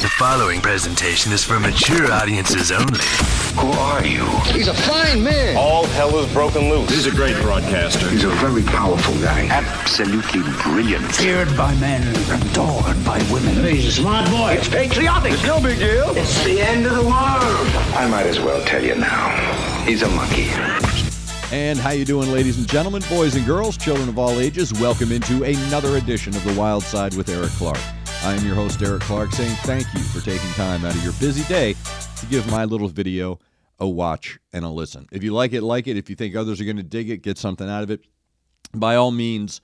The following presentation is for mature audiences only. Who are you? He's a fine man. All hell is broken loose. He's a great broadcaster. He's a very powerful guy. Absolutely brilliant. Feared by men, adored by women. He's a smart boy. It's patriotic. It's no big deal. It's the end of the world. I might as well tell you now. He's a monkey. And how you doing, ladies and gentlemen, boys and girls, children of all ages? Welcome into another edition of The Wyldeside with Eric Clark. I am your host, Eric Clark, saying thank you for taking time out of your busy day to give my little video a watch and a listen. If you like it, like it. If you think others are going to dig it, get something out of it, by all means,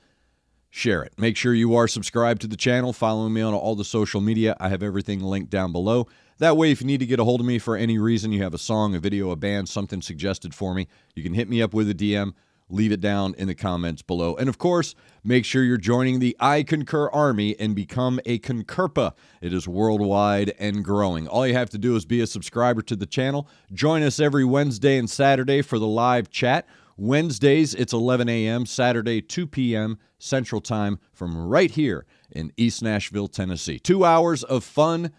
share it. Make sure you are subscribed to the channel, following me on all the social media. I have everything linked down below. That way, if you need to get a hold of me for any reason, you have a song, a video, a band, something suggested for me, you can hit me up with a DM, leave it down in the comments below. And of course, make sure you're joining the I Concur Army and become a Concurpa. It is worldwide and growing. All you have to do is be a subscriber to the channel. Join us every Wednesday and Saturday for the live chat. Wednesdays, it's 11 a.m., Saturday, 2 p.m. Central Time from right here in East Nashville, Tennessee. 2 hours of fun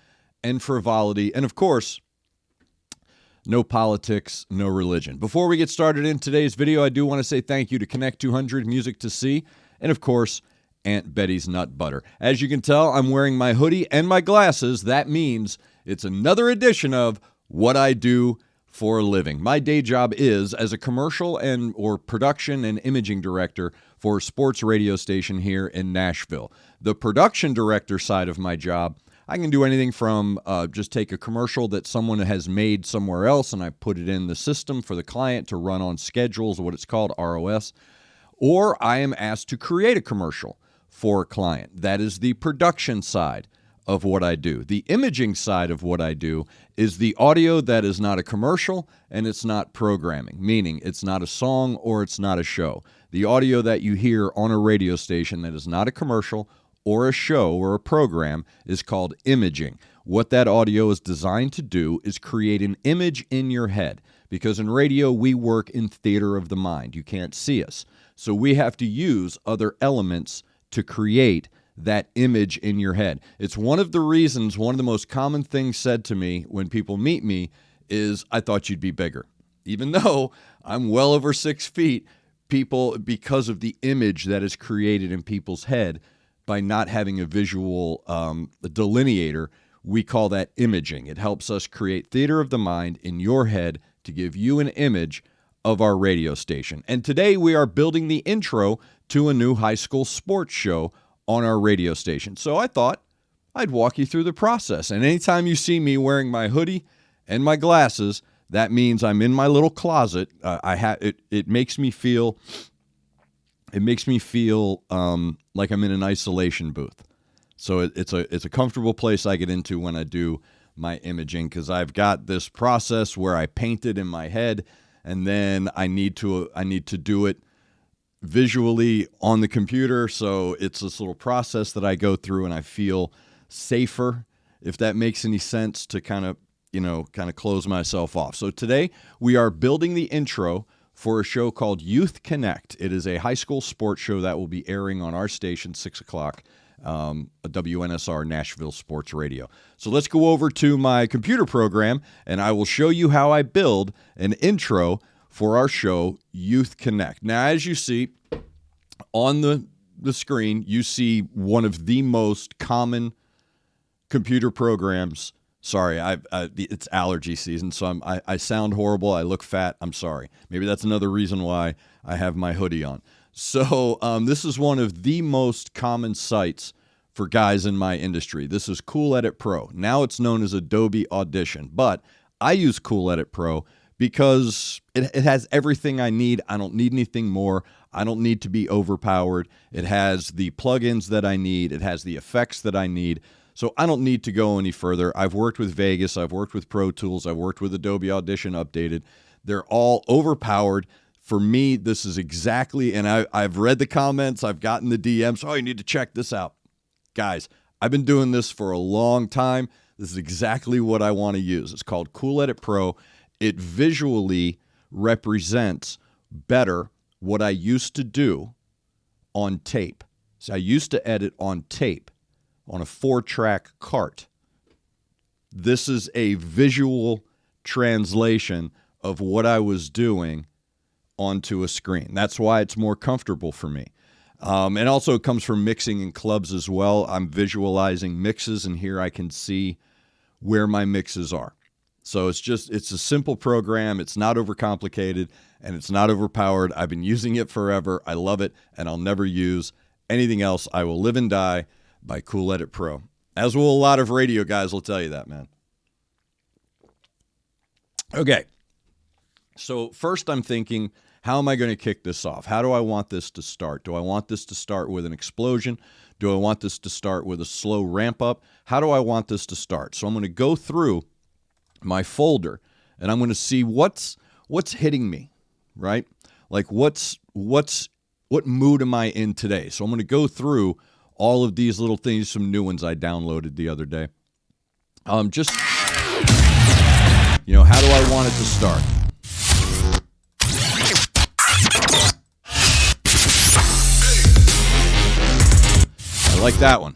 and frivolity, and of course, no politics, no religion. Before we get started in today's video, I do want to say thank you to Connect 200 Music to See, and of course, Aunt Betty's Nut Butter. As you can tell, I'm wearing my hoodie and my glasses. That means it's another edition of What I Do for a Living. My day job is as a commercial or production and imaging director for a sports radio station here in Nashville. The production director side of my job, I can do anything from just take a commercial that someone has made somewhere else and I put it in the system for the client to run on schedules, what it's called, ROS, or I am asked to create a commercial for a client. That is the production side of what I do. The imaging side of what I do is the audio that is not a commercial and it's not programming, meaning it's not a song or it's not a show. The audio that you hear on a radio station that is not a commercial or a show or a program is called imaging. What that audio is designed to do is create an image in your head, because in radio we work in theater of the mind. You can't see us. So we have to use other elements to create that image in your head. It's one of the reasons, one of the most common things said to me when people meet me is, I thought you'd be bigger. Even though I'm well over 6 feet, people, because of the image that is created in people's head, by not having a visual delineator, we call that imaging. It helps us create theater of the mind in your head to give you an image of our radio station. And today we are building the intro to a new high school sports show on our radio station. So I thought I'd walk you through the process. And anytime you see me wearing my hoodie and my glasses, that means I'm in my little closet. It makes me feel like I'm in an isolation booth. So it's a comfortable place I get into when I do my imaging, because I've got this process where I paint it in my head, and then I need to do it visually on the computer. So it's this little process that I go through, and I feel safer, if that makes any sense, to kind of close myself off. So today we are building the intro for a show called Youth Connect. It is a high school sports show that will be airing on our station, 6 o'clock, WNSR Nashville Sports Radio. So let's go over to my computer program, and I will show you how I build an intro for our show, Youth Connect. Now, as you see on the screen, you see one of the most common computer programs. Sorry, it's allergy season, so I sound horrible. I look fat. I'm sorry. Maybe that's another reason why I have my hoodie on. So this is one of the most common sites for guys in my industry. This is Cool Edit Pro. Now it's known as Adobe Audition, but I use Cool Edit Pro because it has everything I need. I don't need anything more. I don't need to be overpowered. It has the plugins that I need. It has the effects that I need. So I don't need to go any further. I've worked with Vegas. I've worked with Pro Tools. I've worked with Adobe Audition Updated. They're all overpowered. For me, this is exactly, and I've read the comments. I've gotten the DMs. Oh, you need to check this out. Guys, I've been doing this for a long time. This is exactly what I want to use. It's called Cool Edit Pro. It visually represents better what I used to do on tape. So I used to edit on tape on a 4-track cart. This is a visual translation of what I was doing onto a screen. That's why it's more comfortable for me. And also it comes from mixing in clubs as well. I'm visualizing mixes, and here I can see where my mixes are. So it's a simple program. It's not overcomplicated, and it's not overpowered. I've been using it forever. I love it, and I'll never use anything else. I will live and die by Cool Edit Pro. As will a lot of radio guys will tell you that, man. Okay. So first I'm thinking, how am I going to kick this off? How do I want this to start? Do I want this to start with an explosion? Do I want this to start with a slow ramp up? How do I want this to start? So I'm going to go through my folder, and I'm going to see what's hitting me, right? Like what mood am I in today? So I'm going to go through all of these little things, some new ones I downloaded the other day. How do I want it to start? I like that one.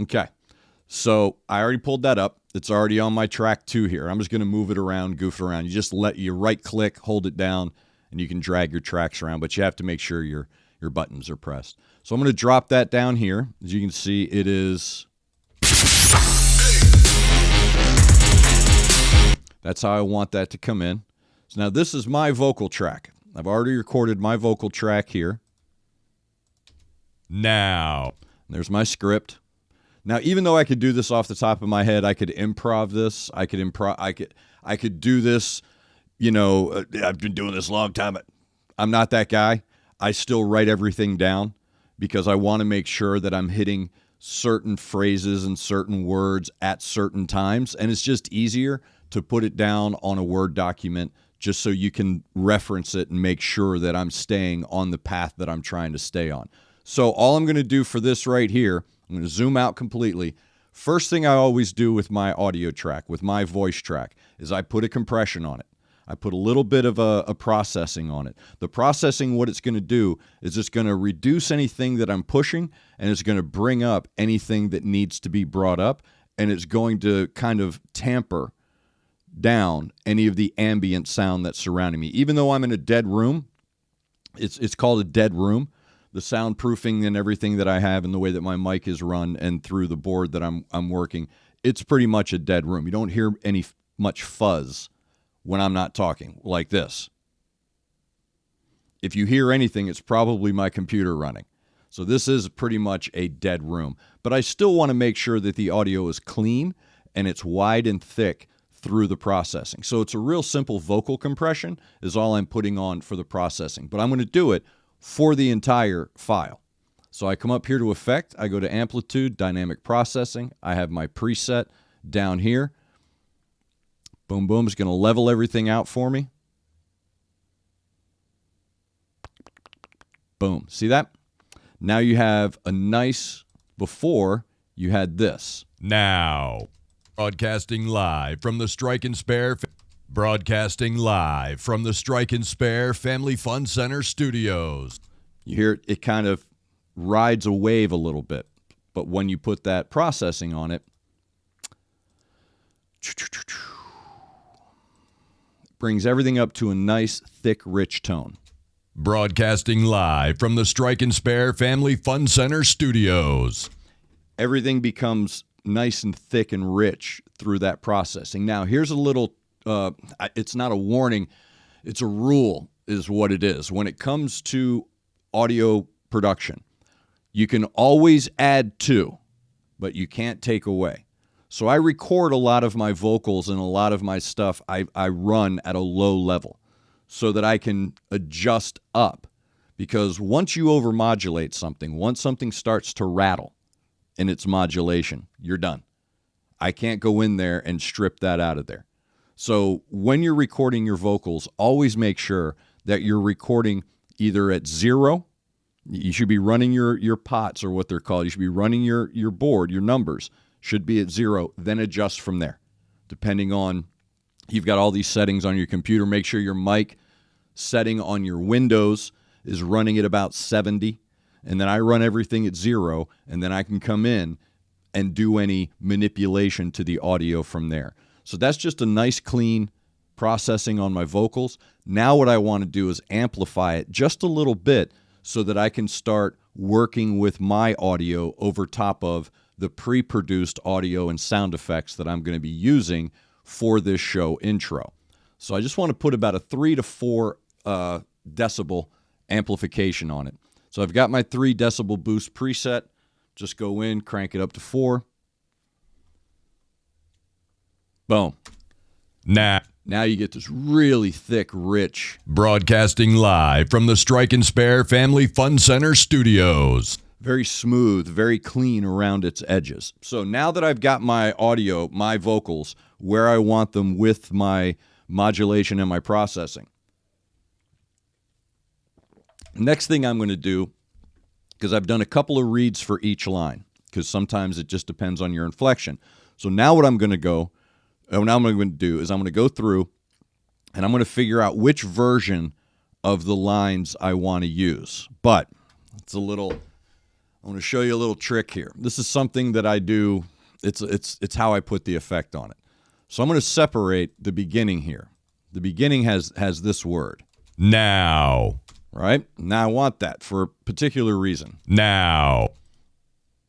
Okay, so I already pulled that up. It's already on my track 2 here. I'm just going to move it around, goof it around. You just right-click, hold it down, and you can drag your tracks around, but you have to make sure your buttons are pressed. So I'm going to drop that down here. As you can see, it is... That's how I want that to come in. So now this is my vocal track. I've already recorded my vocal track here. Now. There's my script. Now, even though I could do this off the top of my head, I could improv this. I could do this, I've been doing this a long time. I'm not that guy. I still write everything down because I want to make sure that I'm hitting certain phrases and certain words at certain times. And it's just easier to put it down on a Word document just so you can reference it and make sure that I'm staying on the path that I'm trying to stay on. So all I'm going to do for this right here, I'm going to zoom out completely. First thing I always do with my audio track, with my voice track, is I put a compression on it. I put a little bit of a processing on it. The processing, what it's going to do is it's going to reduce anything that I'm pushing, and it's going to bring up anything that needs to be brought up, and it's going to kind of tamper down any of the ambient sound that's surrounding me. Even though I'm in a dead room, it's called a dead room. The soundproofing and everything that I have and the way that my mic is run and through the board that I'm working, it's pretty much a dead room. You don't hear much fuzz when I'm not talking like this. If you hear anything, it's probably my computer running. So this is pretty much a dead room. But I still want to make sure that the audio is clean and it's wide and thick through the processing. So it's a real simple vocal compression is all I'm putting on for the processing. But I'm going to do it for the entire file. So I come up here to Effect, I go to Amplitude, Dynamic Processing. I have my preset down here. Boom, boom, it's going to level everything out for me. Boom, see that? Now you have a nice, before you had this. Now, broadcasting live from the Strike and Spare Family Fun Center studios. You hear it kind of rides a wave a little bit, but when you put that processing on it, brings everything up to a nice, thick, rich tone. Broadcasting live from the Strike and Spare Family Fun Center studios. Everything becomes nice and thick and rich through that processing. Now, here's a little, it's not a warning, it's a rule is what it is. When it comes to audio production, you can always add to, but you can't take away. So I record a lot of my vocals and a lot of my stuff I run at a low level so that I can adjust up. Because once you overmodulate something, once something starts to rattle in its modulation, you're done. I can't go in there and strip that out of there. So when you're recording your vocals, always make sure that you're recording either at 0. You should be running your pots, or what they're called. You should be running your board, your numbers should be at 0, then adjust from there. Depending on, you've got all these settings on your computer. Make sure your mic setting on your Windows is running at about 70. and then I run everything at 0, and then I can come in and do any manipulation to the audio from there. So that's just a nice, clean processing on my vocals. Now what I want to do is amplify it just a little bit so that I can start working with my audio over top of the pre-produced audio and sound effects that I'm going to be using for this show intro. So I just want to put about a 3 to 4 decibel amplification on it. So I've got my 3 decibel boost preset. Just go in, crank it up to 4. Boom. Now you get this really thick, rich. Broadcasting live from the Strike and Spare Family Fun Center studios. Very smooth, very clean around its edges. So now that I've got my audio, my vocals, where I want them with my modulation and my processing. Next thing I'm going to do, because I've done a couple of reads for each line, because sometimes it just depends on your inflection. So now what I'm going to do is I'm going to go through and I'm going to figure out which version of the lines I want to use. But I want to show you a little trick here. This is something that I do. It's how I put the effect on it. So I'm going to separate the beginning here. The beginning has this word. Now. Right? Now I want that for a particular reason. Now.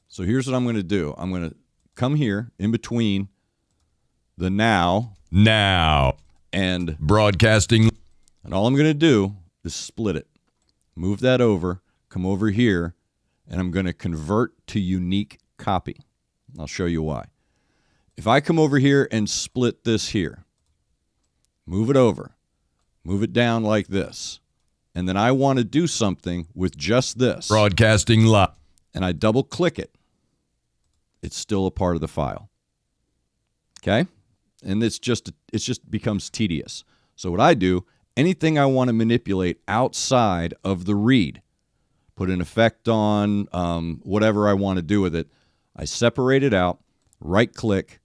So here's what I'm going to do. I'm going to come here in between the now. And broadcasting. And all I'm going to do is split it. Move that over. Come over here. And I'm going to convert to unique copy. I'll show you why. If I come over here and split this here, move it over, move it down like this, and then I want to do something with just this. Broadcasting live. And I double click it. It's still a part of the file. Okay? And it just becomes tedious. So what I do, anything I want to manipulate outside of the read, put an effect on, whatever I want to do with it, I separate it out, right click,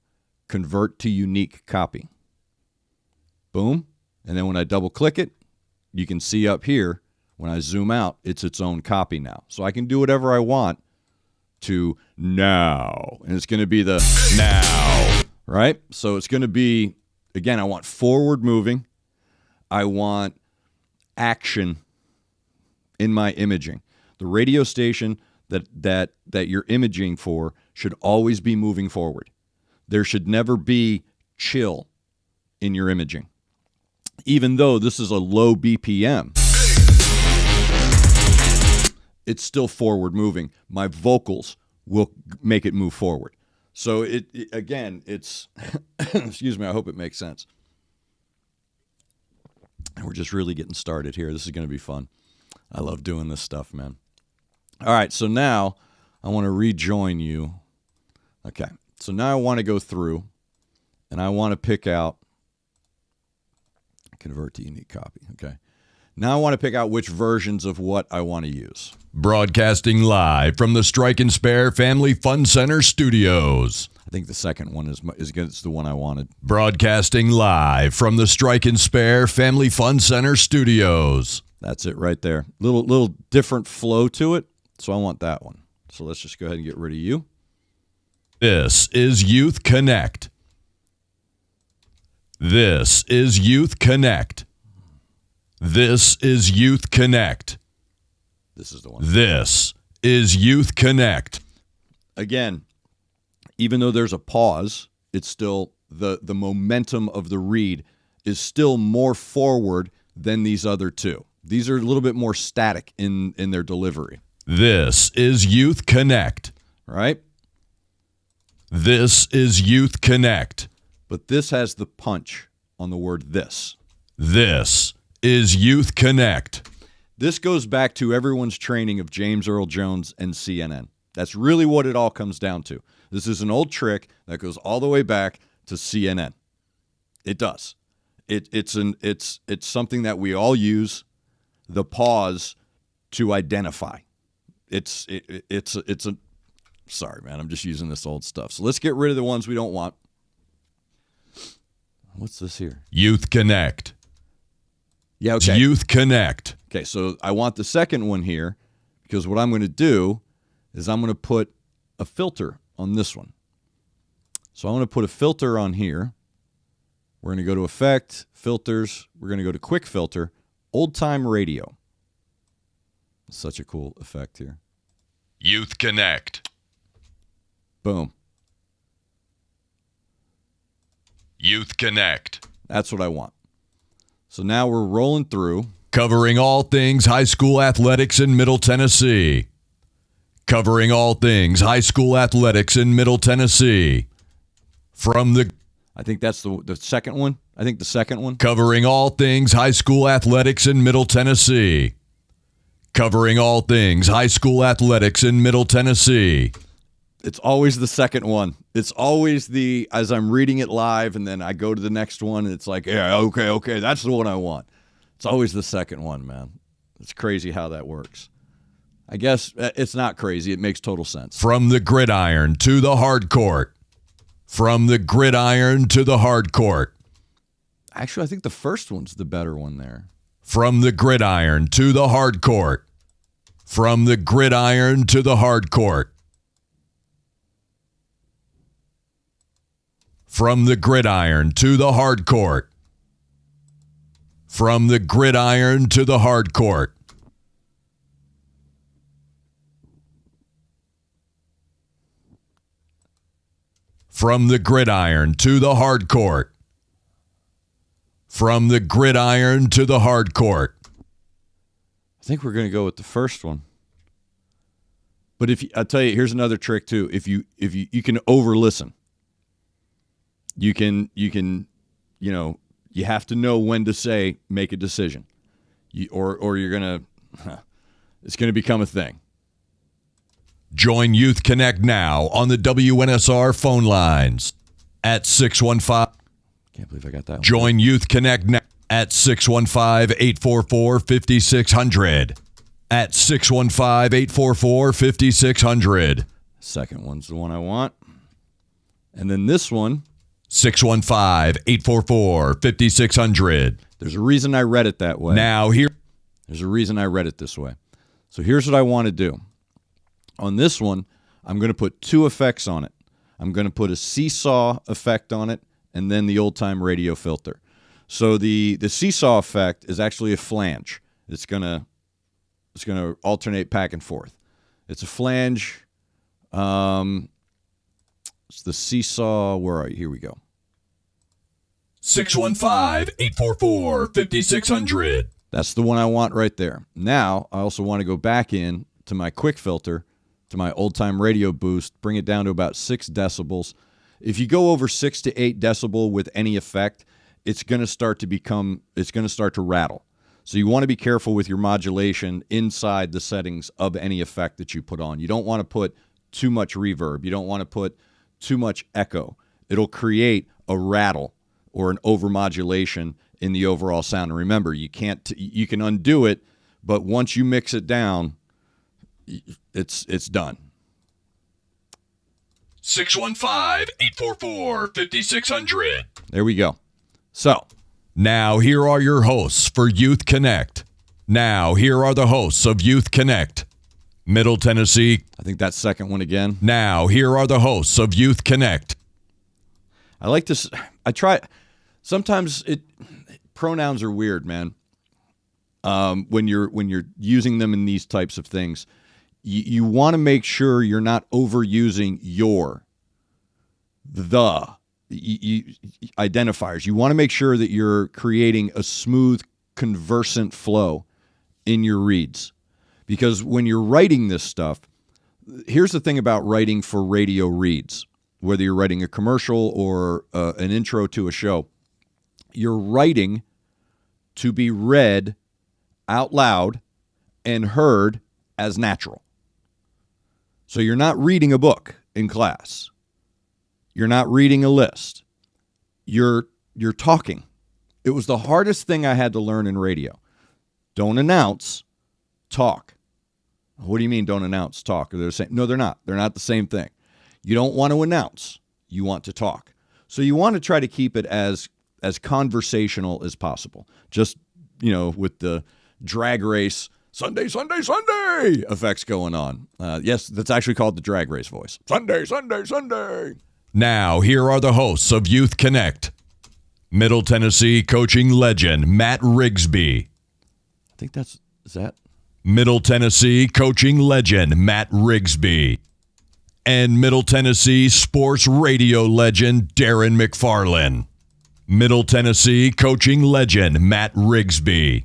convert to unique copy. Boom. And then when I double click it, you can see up here, when I zoom out, it's its own copy now. So I can do whatever I want to now. And it's going to be the now, right? So it's going to be, again, I want forward moving. I want action in my imaging. The radio station that you're imaging for should always be moving forward. There should never be chill in your imaging. Even though this is a low BPM, it's still forward moving. My vocals will make it move forward. So it's excuse me, I hope it makes sense. We're just really getting started here. This is going to be fun. I love doing this stuff, man. All right, so now I want to rejoin you. Okay, so now I want to go through and I want to pick out, convert to unique copy. Okay, now I want to pick out which versions of what I want to use. Broadcasting live from the Strike and Spare Family Fun Center studios. I think the second one is good. It's the one I wanted. Broadcasting live from the Strike and Spare Family Fun Center studios. That's it right there. Little different flow to it. So I want that one. So let's just go ahead and get rid of you. This is Youth Connect. This is Youth Connect. This is Youth Connect. This is the one. This is Youth Connect. Again, even though there's a pause, it's still the momentum of the read is still more forward than these other two. These are a little bit more static in their delivery. This is Youth Connect. Right? This is Youth Connect. But this has the punch on the word this. This is Youth Connect. This goes back to everyone's training of James Earl Jones and CNN. That's really what it all comes down to. This is an old trick that goes all the way back to CNN. It does. It's something that we all use, the pause, to identify. It's a sorry, man, I'm just using this old stuff. So let's get rid of the ones we don't want. What's this here? Youth Connect. Yeah, okay. It's Youth Connect. Okay, so I want the second one here because what I'm going to do is I'm going to put a filter on this one. So I'm going to put a filter on here. We're going to go to Effect, Filters. We're going to go to Quick Filter, Old Time Radio. Such a cool effect here. Youth Connect. Boom. Youth Connect. That's what I want. So now we're rolling through. Covering all things high school athletics in Middle Tennessee. Covering all things high school athletics in Middle Tennessee. I think that's the second one. I think the second one. Covering all things high school athletics in Middle Tennessee. Covering all things high school athletics in Middle Tennessee. It's always the second one. It's always as I'm reading it live, and then I go to the next one, and it's like, yeah, okay, that's the one I want. It's always the second one, man. It's crazy how that works. I guess it's not crazy. It makes total sense. From the gridiron to the hard court. From the gridiron to the hard court. Actually, I think the first one's the better one there. From the gridiron to the hard court. From the gridiron to the hard court. From the gridiron to the hard court. From the gridiron to the hard court. From the gridiron to the hard court. From the gridiron to the hard court. I think we're going to go with the first one. But I'll tell you, here's another trick too. If you can over listen. You have to know when to say, make a decision. Or you're going to, it's going to become a thing. Join Youth Connect now on the WNSR phone lines at 615. Can't believe I got that one. Join Youth Connect now at 615-844-5600. At 615-844-5600. Second one's the one I want. And then this one. 615-844-5600. There's a reason I read it that way. There's a reason I read it this way. So here's what I want to do. On this one, I'm going to put two effects on it. I'm going to put a seesaw effect on it and then the old-time radio filter. So the seesaw effect is actually a flange. It's going to alternate back and forth. It's a flange. It's the seesaw. Where are you? Here we go. 615-844-5600. That's the one I want right there. Now, I also want to go back in to my quick filter, to my old-time radio boost, bring it down to about 6 decibels. If you go over 6 to 8 decibel with any effect, it's going to start to rattle. So you want to be careful with your modulation inside the settings of any effect that you put on. You don't want to put too much reverb. You don't want to put too much echo. It'll create a rattle or an overmodulation in the overall sound. And remember, you can undo it, but once you mix it down, it's done. 615-844-5600. There we go. So, now here are your hosts for Youth Connect. Now here are the hosts of Youth Connect. Middle Tennessee. I think that second one again. Now here are the hosts of Youth Connect. Sometimes pronouns are weird, man. When you're using them in these types of things, you want to make sure you're not overusing the identifiers. You want to make sure that you're creating a smooth, conversant flow in your reads. Because when you're writing this stuff, here's the thing about writing for radio reads, whether you're writing a commercial or an intro to a show, you're writing to be read out loud and heard as natural. So you're not reading a book in class. You're not reading a list. You're talking. It was the hardest thing I had to learn in radio. Don't announce, talk. What do you mean don't announce, talk? They're saying, no, they're not. They're not the same thing. You don't want to announce. You want to talk. So you want to try to keep it as conversational as possible. Just, with the drag race Sunday, Sunday, Sunday effects going on. Yes, that's actually called the drag race voice. Sunday, Sunday, Sunday. Now, here are the hosts of Youth Connect. Middle Tennessee coaching legend Matt Rigsby. I think is that? Middle Tennessee coaching legend Matt Rigsby. And Middle Tennessee sports radio legend Darren McFarland. Middle Tennessee coaching legend Matt Rigsby.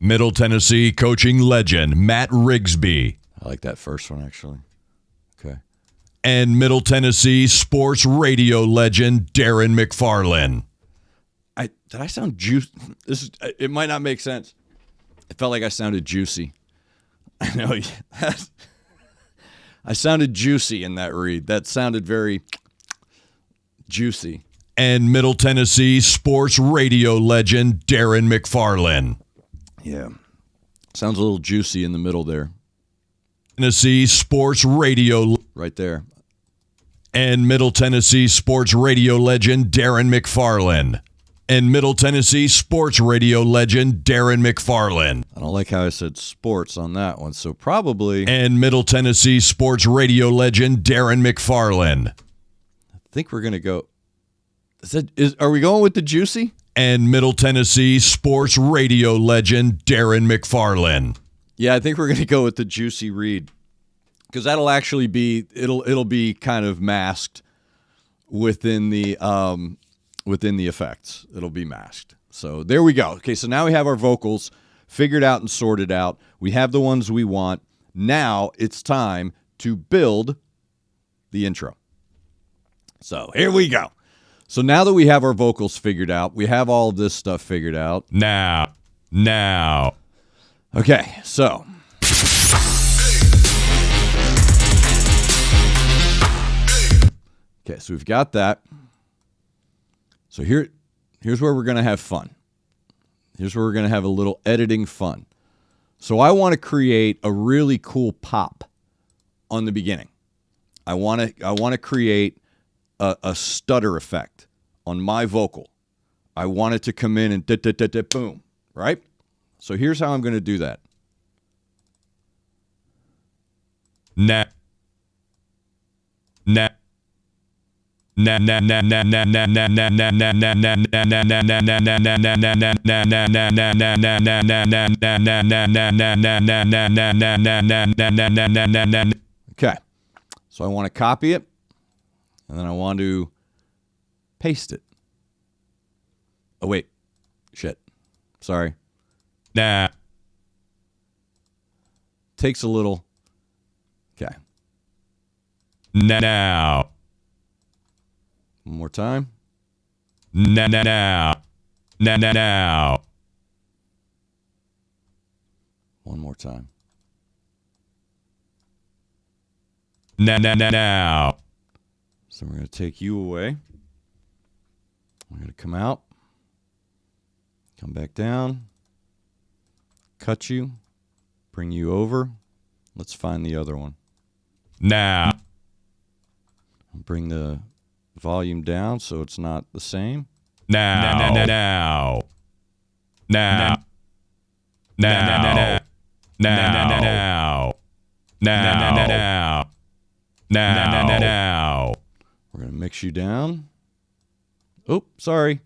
Middle Tennessee coaching legend Matt Rigsby. I like that first one, actually. Okay. And Middle Tennessee sports radio legend Darren McFarland. Did I sound juicy? It might not make sense. It felt like I sounded juicy. I know. I sounded juicy in that read. That sounded very juicy. And Middle Tennessee sports radio legend Darren McFarland. Yeah. Sounds a little juicy in the middle there. Tennessee sports radio. Right there. And Middle Tennessee sports radio legend Darren McFarland. And Middle Tennessee sports radio legend Darren McFarland. I don't like how I said sports on that one, so probably. And Middle Tennessee sports radio legend Darren McFarland. I think we're going to go. Are we going with the juicy? And Middle Tennessee sports radio legend Darren McFarland. Yeah, I think we're going to go with the juicy read. Because that'll actually be, it'll be kind of masked within the effects. It'll be masked. So there we go. Okay, so now we have our vocals figured out and sorted out. We have the ones we want. Now it's time to build the intro. So here we go. So now that we have our vocals figured out, we have all of this stuff figured out. Now. Okay, so. Okay, so we've got that. So here's where we're going to have fun. Here's where we're going to have a little editing fun. So I want to create a really cool pop on the beginning. I want to create a stutter effect on my vocal. I want it to come in and boom, right? So here's how I'm going to do that. Now. Okay. So I want to copy it, and then I want to paste it. Oh, wait. Shit. Sorry. Now. Takes a little. Okay. Now. One more time. Now. One more time. Now. So we're going to take you away. We're going to come out. Come back down. Cut you. Bring you over. Let's find the other one. Now. Bring the volume down so it's not the same. Now. We're going to mix you down. Oh, sorry.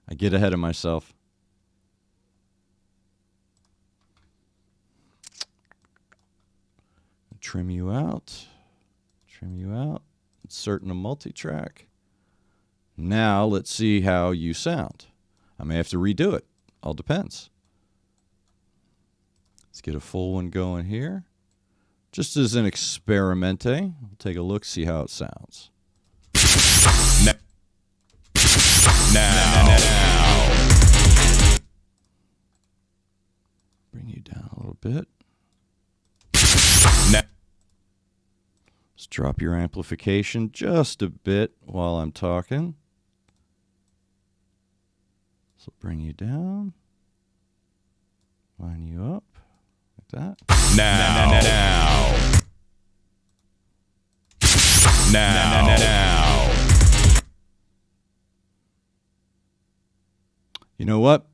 I get ahead of myself. Trim you out. Insert in a multi-track. Now let's see how you sound. I may have to redo it. All depends. Let's get a full one going here. Just as an experimente. We'll take a look, see how it sounds. Now. Bring you down a little bit. Now. Let's drop your amplification just a bit while I'm talking. So bring you down. Line you up. Like that. Now. You know what?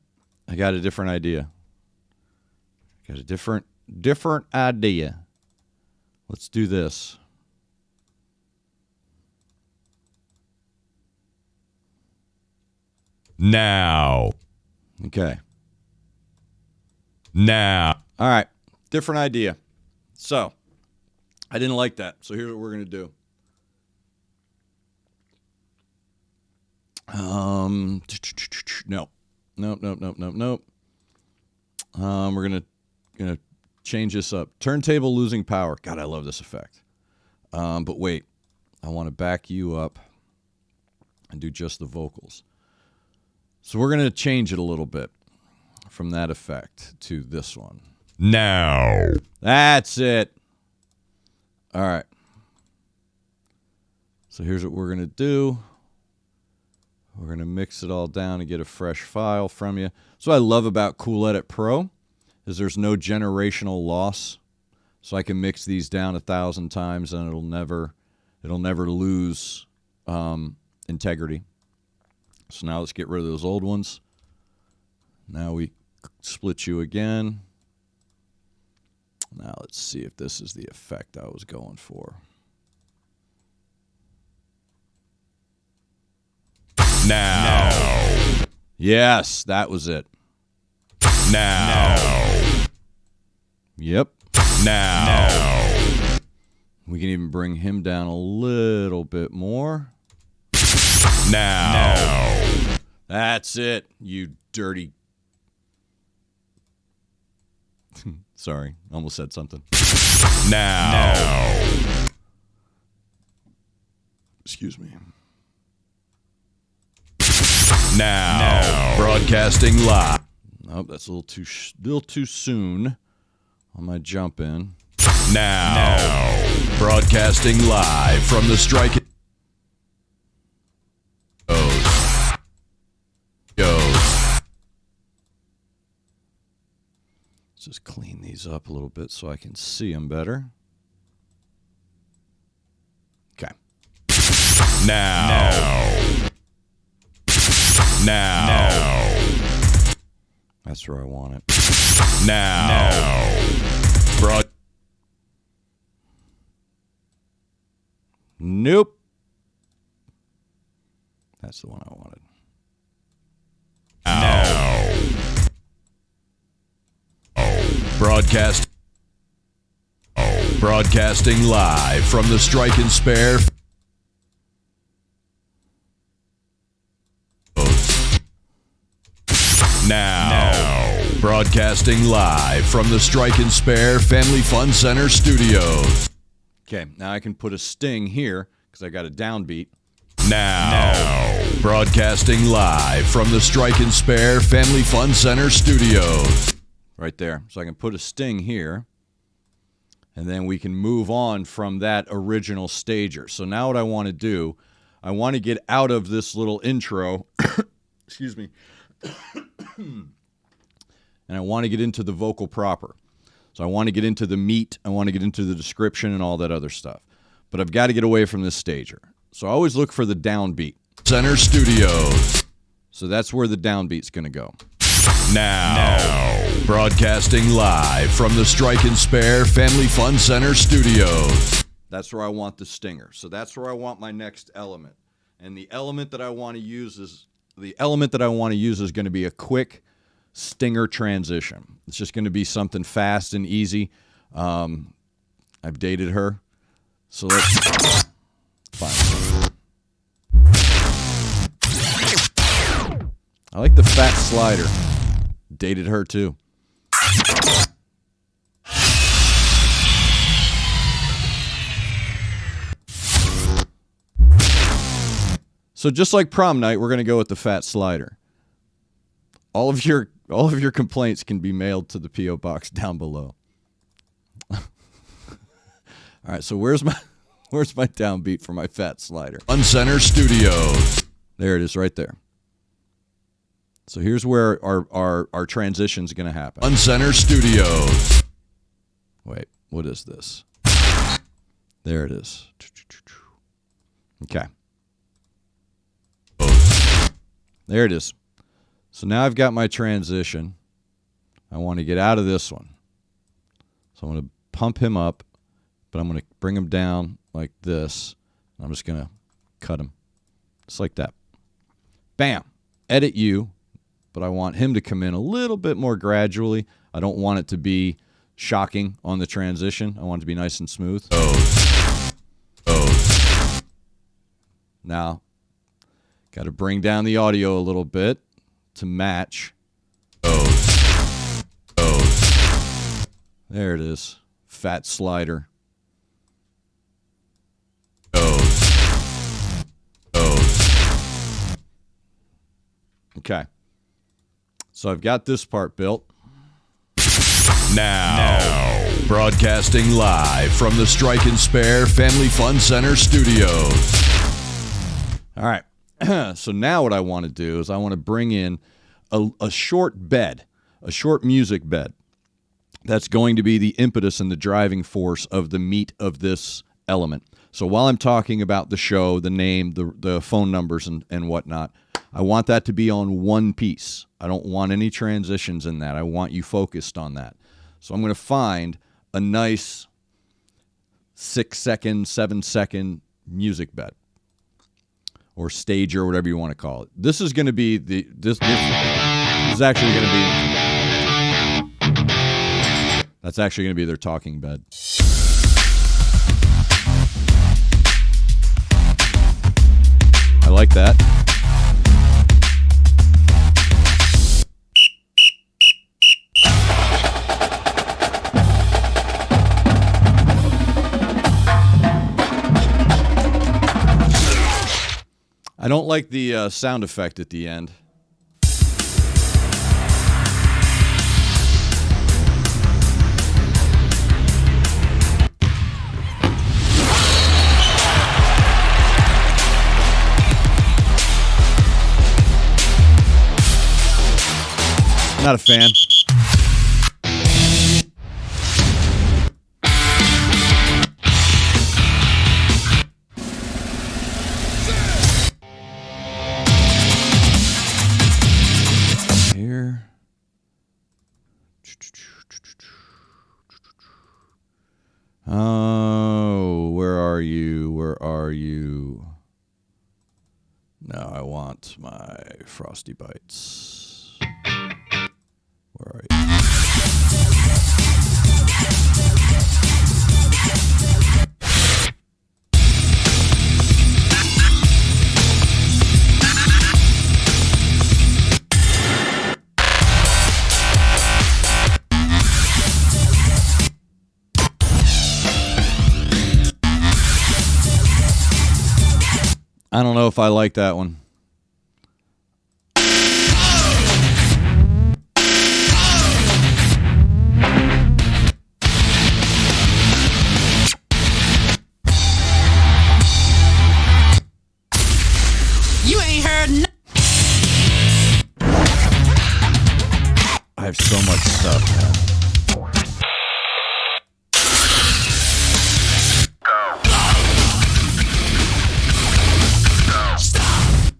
I got a different idea. Got a different different idea. Let's do this. Now. Okay. Now. All right. Different idea. So, I didn't like that. So, here's what we're going to do. No. Nope. We're gonna change this up. Turntable losing power. God, I love this effect. But wait, I want to back you up and do just the vocals. So we're gonna change it a little bit from that effect to this one. Now. That's it. All right. So here's what we're gonna do. We're going to mix it all down and get a fresh file from you. So what I love about Cool Edit Pro is there's no generational loss. So I can mix these down 1,000 times and it'll never lose integrity. So now let's get rid of those old ones. Now we split you again. Now let's see if this is the effect I was going for. Now. Yes, that was it. Now. Yep. Now. We can even bring him down a little bit more. Now. That's it, you dirty. Sorry, almost said something. Now. Excuse me. Now. Broadcasting live. Nope, that's a little too soon on my jump in. Now. Broadcasting live from the strike. Goes. Let's just clean these up a little bit so I can see them better. Okay. Now. Now. That's where I want it. Now. Nope. That's the one I wanted. Now. Broadcast. Broadcasting live from the Strike and Spare. Now. Broadcasting live from the Strike and Spare Family Fun Center studios. Okay, now I can put a sting here because I got a downbeat. Now. Broadcasting live from the Strike and Spare Family Fun Center studios. Right there. So I can put a sting here. And then we can move on from that original stager. So now what I want to do, I want to get out of this little intro. Excuse me. And I want to get into the vocal proper. So I want to get into the meat. I want to get into the description and all that other stuff. But I've got to get away from this stager. So I always look for the downbeat. Center studios. So that's where the downbeat's going to go. Now. Broadcasting live from the Strike and Spare Family Fun Center studios. That's where I want the stinger. So that's where I want my next element. And the element that I want to use is going to be a quick stinger transition. It's just going to be something fast and easy. I've dated her. So let's find something. I like the fat slider. Dated her too. So just like prom night, we're going to go with the fat slider. All of your complaints can be mailed to the P.O. box down below. All right, so where's my downbeat for my fat slider? Fun Center studios. There it is right there. So here's where our transition's going to happen. Fun Center studios. Wait, what is this? There it is. Okay. There it is. So now I've got my transition. I want to get out of this one. So I'm going to pump him up, but I'm going to bring him down like this. I'm just going to cut him just like that. Bam. Edit you, but I want him to come in a little bit more gradually. I don't want it to be shocking on the transition. I want it to be nice and smooth. Now, got to bring down the audio a little bit to match. There it is. Fat slider. Okay. So I've got this part built. Now, broadcasting live from the Strike and Spare Family Fun Center studios. All right. So now what I want to do is I want to bring in a short bed, a short music bed. That's going to be the impetus and the driving force of the meat of this element. So while I'm talking about the show, the name, the phone numbers and whatnot, I want that to be on one piece. I don't want any transitions in that. I want you focused on that. So I'm going to find a nice 6-second, 7-second music bed or stage or whatever you want to call it. This is going to be this is actually going to be, that's actually going to be their talking bed. I like that. I don't like the sound effect at the end. Not a fan. Here. Oh, where are you? Where are you? Now I want my Frosty Bites. Where are you? I don't know if I like that one. You ain't heard nothing. I have so much stuff, man.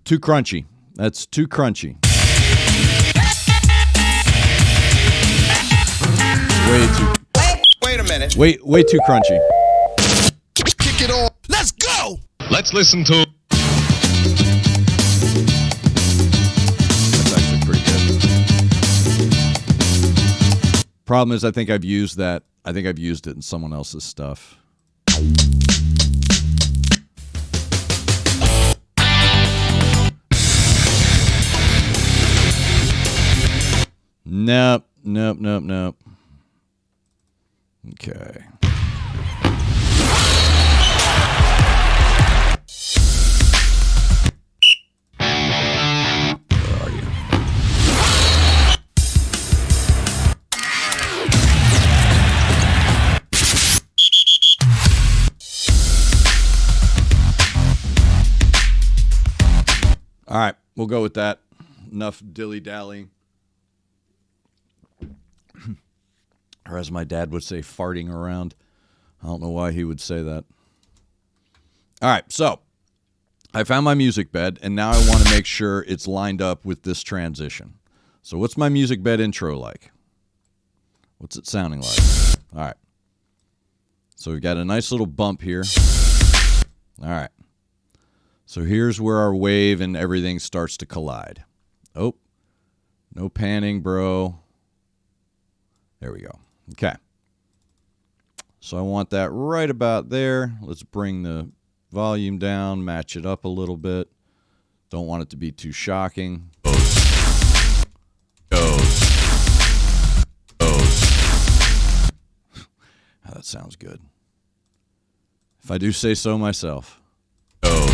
Too crunchy. That's too crunchy. Wait a minute. Way too crunchy. Kick it off. Let's go. Let's listen to. That's actually pretty good. Problem is, I think I've used that. I think I've used it in someone else's stuff. Nope. Okay. Where are you? All right, we'll go with that. Enough dilly-dallying. Or as my dad would say, farting around. I don't know why he would say that. All right, so I found my music bed, and now I want to make sure it's lined up with this transition. So what's my music bed intro like? What's it sounding like? All right, So we've got a nice little bump here. All right. So here's where our wave and everything starts to collide. Oh, no panning, bro. There we go. Okay. So I want that right about there. Let's bring the volume down, match it up a little bit. Don't want it to be too shocking. Oh, that sounds good. If I do say so myself. All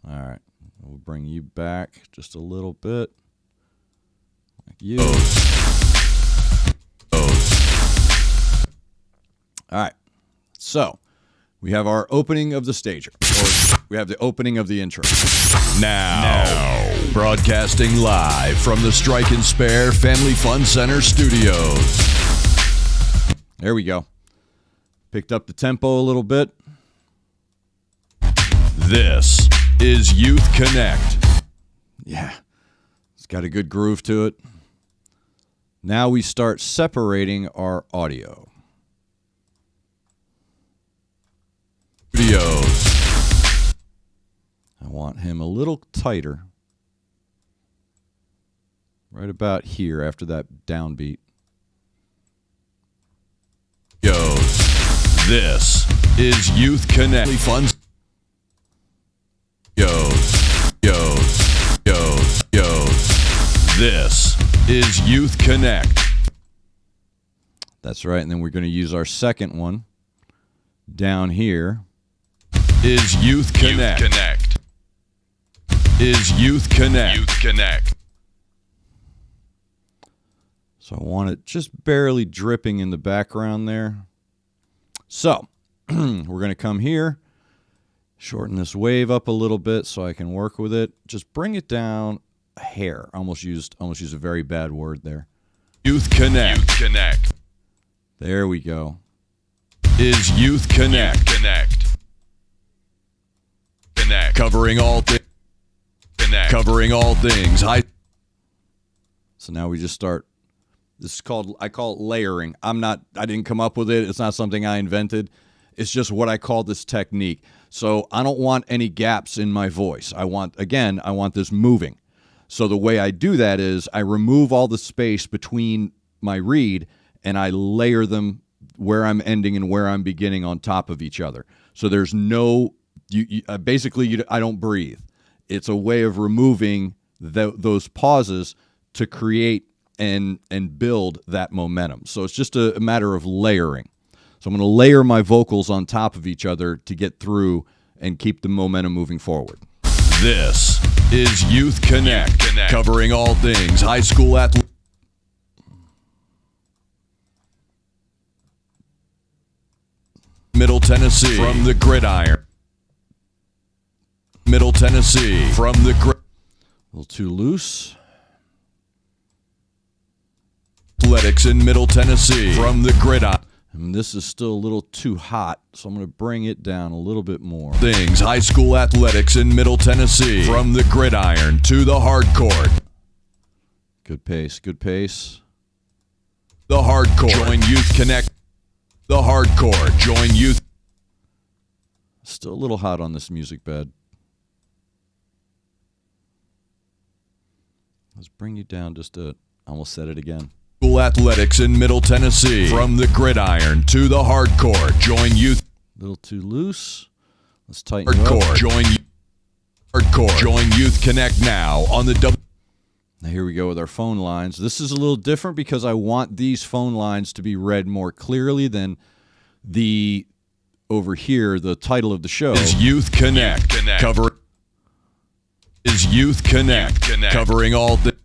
right. We'll bring you back just a little bit. Like you. All right. So, we have our opening of the stager. Or we have the opening of the intro. Now, broadcasting live from the Strike and Spare Family Fun Center studios. There we go. Picked up the tempo a little bit. This is Youth Connect. Yeah. It's got a good groove to it. Now we start separating our audio. Studios. I want him a little tighter. Right about here after that downbeat. Yo, this is Youth Connect. Fun. Yo. This is Youth Connect. That's right. And then we're going to use our second one down here. Is Youth Connect. Is Youth Connect. Youth Connect. So I want it just barely dripping in the background there. So we're going to come here, shorten this wave up a little bit so I can work with it. Just bring it down a hair. Almost used a very bad word there. Youth Connect. Youth Connect. There we go. Is Youth Connect. Youth Connect. Connect. Covering all things. Connect. Covering all things. So now we just start. This is I call it layering. I didn't come up with it. It's not something I invented. It's just what I call this technique. So I don't want any gaps in my voice. I want this moving. So the way I do that is I remove all the space between my read and I layer them where I'm ending and where I'm beginning on top of each other. So there's no, I don't breathe. It's a way of removing those pauses to create and build that momentum. So it's just a matter of layering. So I'm going to layer my vocals on top of each other to get through and keep the momentum moving forward. This is Youth Connect, covering all things high school athletics. Middle Tennessee from the gridiron. Middle Tennessee from the gridiron. A little too loose. Athletics in Middle Tennessee from the gridiron. And this is still a little too hot, so I'm going to bring it down a little bit more. Things high school athletics in Middle Tennessee from the gridiron to the hard court. Good pace, good pace. The hard court. Join Youth Connect. The hard court. Join Youth. Still a little hot on this music bed. Let's bring you down just a. I almost said it again. School athletics in Middle Tennessee from the gridiron to the hard court. Join Youth. A little too loose. Let's tighten Hard you up. court. Join hard court. Join Youth Connect now on the W. Now here we go with our phone lines. This is a little different because I want these phone lines to be read more clearly than the over here. The title of the show is Youth Connect. Cover is Youth Connect. Covering all things.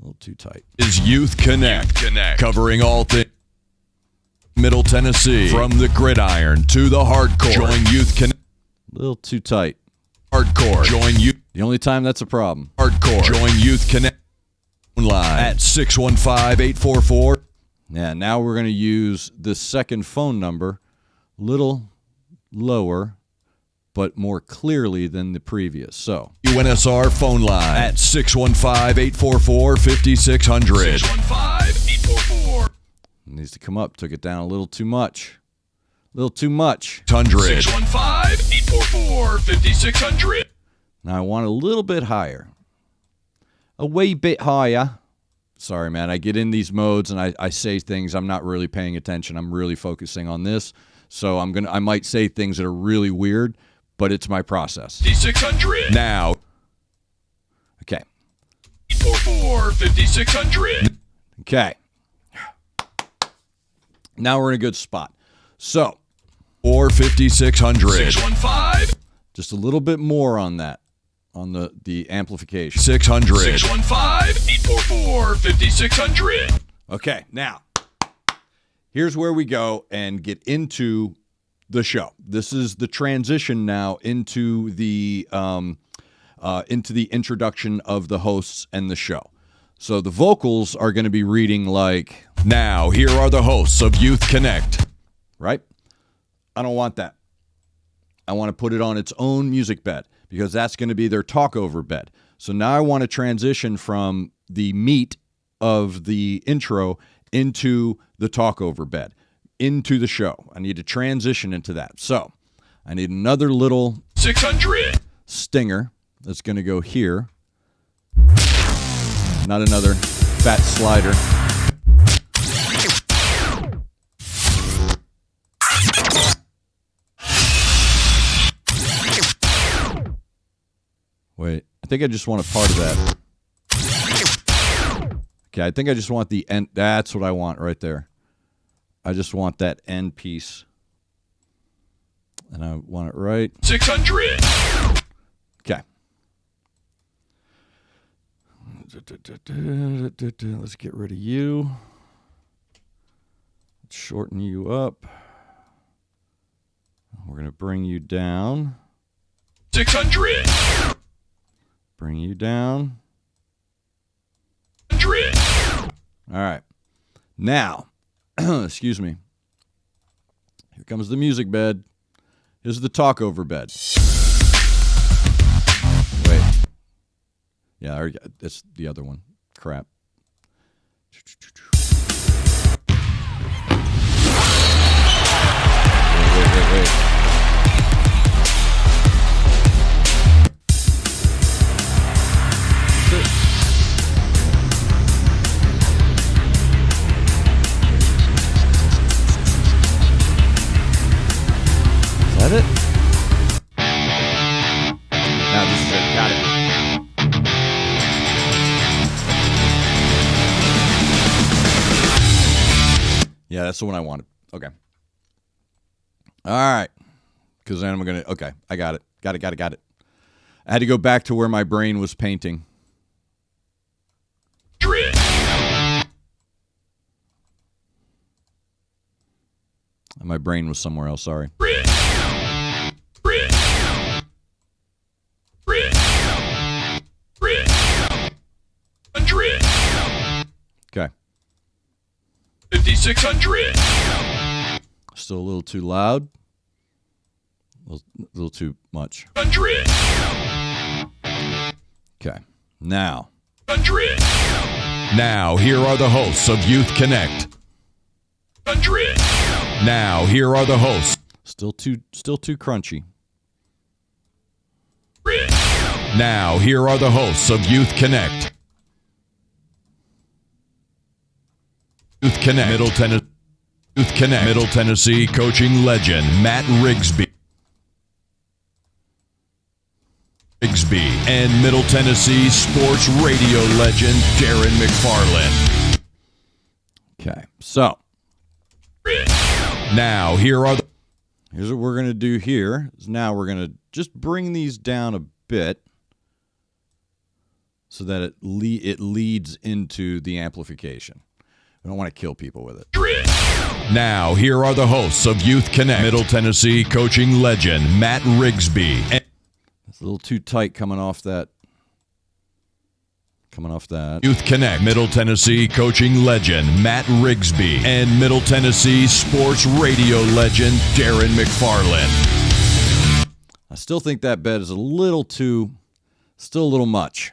A little too tight. Is Youth Connect. Covering all things. Middle Tennessee from the gridiron to the hard court. Join Youth Connect. A little too tight. Hardcore. Join Youth. The only time that's a problem. Hardcore. Join Youth Connect. Line at 615-844. Yeah, now we're going to use this second phone number a little lower, but more clearly than the previous. So, UNSR phone line at 615-844-5600. 615-844. It needs to come up. Took it down a little too much. little too much. 615-844-5600. Now I want a little bit higher. A wee bit higher. Sorry, man. I get in these modes and I say things. I'm not really paying attention. I'm really focusing on this. So I might say things that are really weird, but it's my process. 5600. Now. Okay. 844-5600. Okay. Now we're in a good spot. So. Or 5600. 615. Just a little bit more on that. On the amplification. 600. 615-844-5600. Okay, now, here's where we go and get into the show. This is the transition now into the introduction of the hosts and the show. So the vocals are going to be reading like, now, here are the hosts of Youth Connect. Right? I don't want that. I want to put it on its own music bed because that's going to be their talkover bed. So now I want to transition from the meat of the intro into the talkover bed, into the show. I need to transition into that. So I need another little 600 stinger that's going to go here. Not another fat slider. Wait, I think I just want a part of that. Okay, I think I just want the end. That's what I want right there. I just want that end piece. And I want it right. 600. Okay. Let's get rid of you. Let's shorten you up. We're going to bring you down. 600. Bring you down. 100. All right. Now, excuse me. Here comes the music bed. Here's the talkover bed. Wait. Yeah, I already, that's the other one. Crap. Wait. Is that it? Now this is it. Got it. Yeah, that's the one I wanted. Okay. All right. Because then I'm going to... Okay, I got it. Got it. I had to go back to where my brain was painting. My brain was somewhere else, sorry. Okay. 5600. Still a little too loud. A little too much. 100. Okay. Now. 100. Now, here are the hosts of Youth Connect. 100. Now, here are the hosts. Still too crunchy. 100. Now, here are the hosts of Youth Connect. Youth Connect. Middle Tennessee coaching legend Matt Rigsby. And Middle Tennessee sports radio legend Darren McFarland. Okay, so now here's what we're going to do here. Now we're going to just bring these down a bit so that it leads into the amplification. We don't want to kill people with it. Now here are the hosts of Youth Connect. Middle Tennessee coaching legend Matt Rigsby. It's a little too tight coming off that. Youth Connect. Middle Tennessee coaching legend Matt Rigsby. And Middle Tennessee sports radio legend Darren McFarland. I still think that bed is still a little much.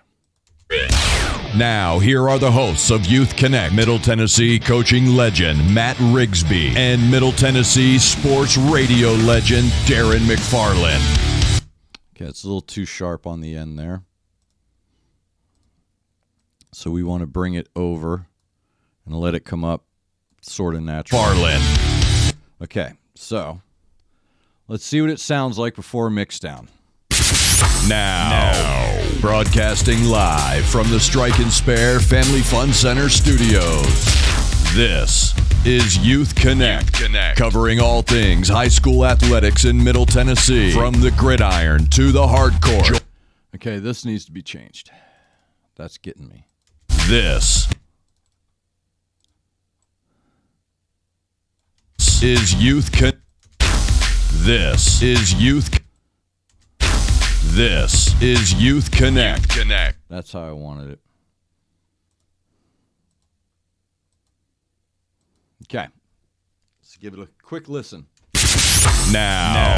Now, here are the hosts of Youth Connect, Middle Tennessee coaching legend Matt Rigsby and Middle Tennessee sports radio legend Darren McFarland. Okay, it's a little too sharp on the end there. So we want to bring it over and let it come up sort of natural. Farland. Okay, so let's see what it sounds like before mix down. Now, broadcasting live from the Strike and Spare Family Fun Center studios. This is Youth Connect, covering all things high school athletics in Middle Tennessee, from the gridiron to the hardcore. Okay, this needs to be changed. That's getting me. This is Youth Connect. This is Youth. This is Youth Connect. That's how I wanted it. Okay. Let's give it a quick listen. Now,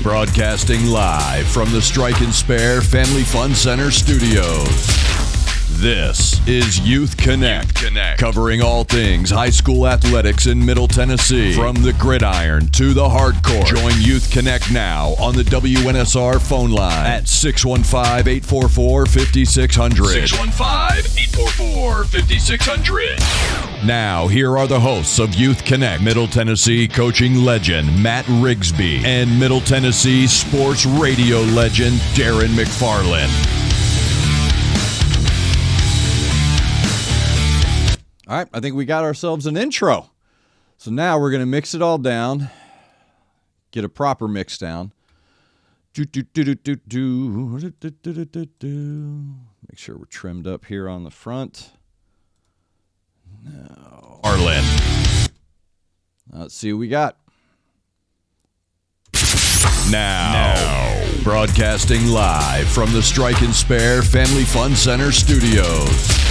broadcasting live from the Strike and Spare Family Fun Center studios. This is Youth Connect, covering all things high school athletics in Middle Tennessee, from the gridiron to the hardcore. Join Youth Connect now on the WNSR phone line at 615-844-5600. 615-844-5600. Now, here are the hosts of Youth Connect, Middle Tennessee coaching legend Matt Rigsby and Middle Tennessee sports radio legend Darren McFarland. All right, I think we got ourselves an intro. So now we're going to mix it all down, get a proper mix down. Make sure we're trimmed up here on the front. Now, Arlen. Let's see what we got. Now, broadcasting live from the Strike and Spare Family Fun Center studios.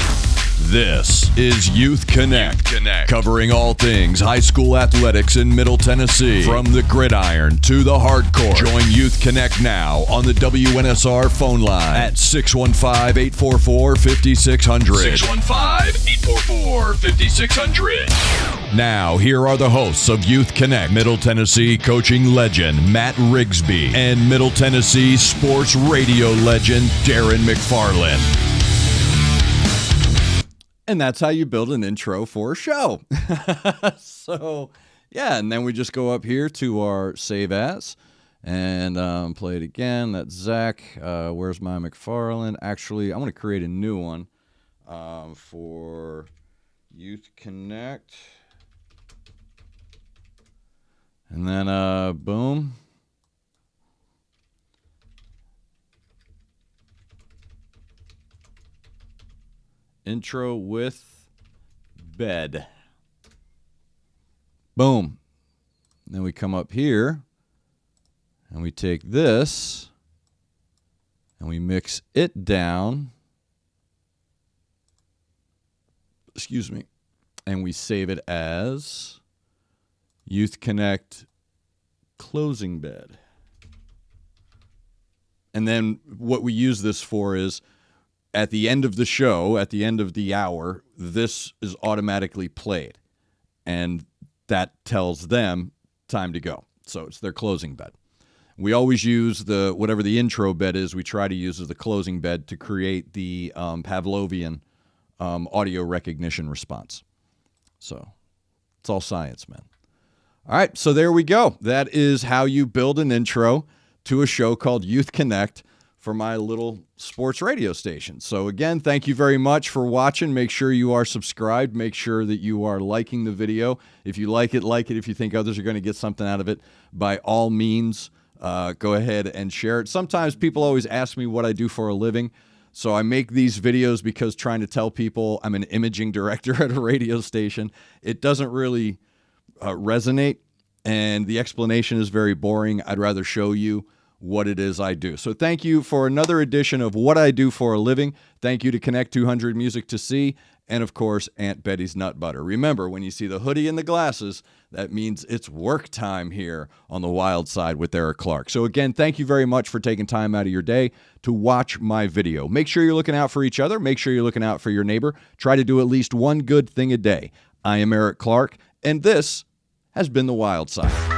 This is Youth Connect, covering all things high school athletics in Middle Tennessee, from the gridiron to the hardcore. Join Youth Connect now on the WNSR phone line at 615-844-5600. 615-844-5600. Now, here are the hosts of Youth Connect, Middle Tennessee coaching legend Matt Rigsby and Middle Tennessee sports radio legend Darren McFarland. And that's how you build an intro for a show. So, yeah, and then we just go up here to our save as and play it again. That's Zach. Where's my McFarland? Actually, I'm going to create a new one for Youth Connect. And then, boom. Intro with bed. Boom. Then we come up here and we take this and we mix it down. Excuse me. And we save it as Youth Connect closing bed. And then what we use this for is, at the end of the show, at the end of the hour, this is automatically played. And that tells them time to go. So it's their closing bed. We always use whatever the intro bed is, we try to use as the closing bed to create the Pavlovian audio recognition response. So it's all science, man. All right, so there we go. That is how you build an intro to a show called Youth Connect for my little sports radio station. So again, thank you very much for watching. Make sure you are subscribed. Make sure that you are liking the video. If you like it, like it. If you think others are going to get something out of it, by all means, go ahead and share it. Sometimes people always ask me what I do for a living. So I make these videos because trying to tell people I'm an imaging director at a radio station, it doesn't really resonate. And the explanation is very boring. I'd rather show you what it is I do. So thank you for another edition of What I Do for a Living. Thank you to Connect 200 Music to See, and of course, Aunt Betty's Nut Butter. Remember, when you see the hoodie and the glasses, that means it's work time here on the Wild Side with Eric Clark. So again, thank you very much for taking time out of your day to watch my video. Make sure you're looking out for each other. Make sure you're looking out for your neighbor. Try to do at least one good thing a day. I am Eric Clark, and this has been the Wild Side.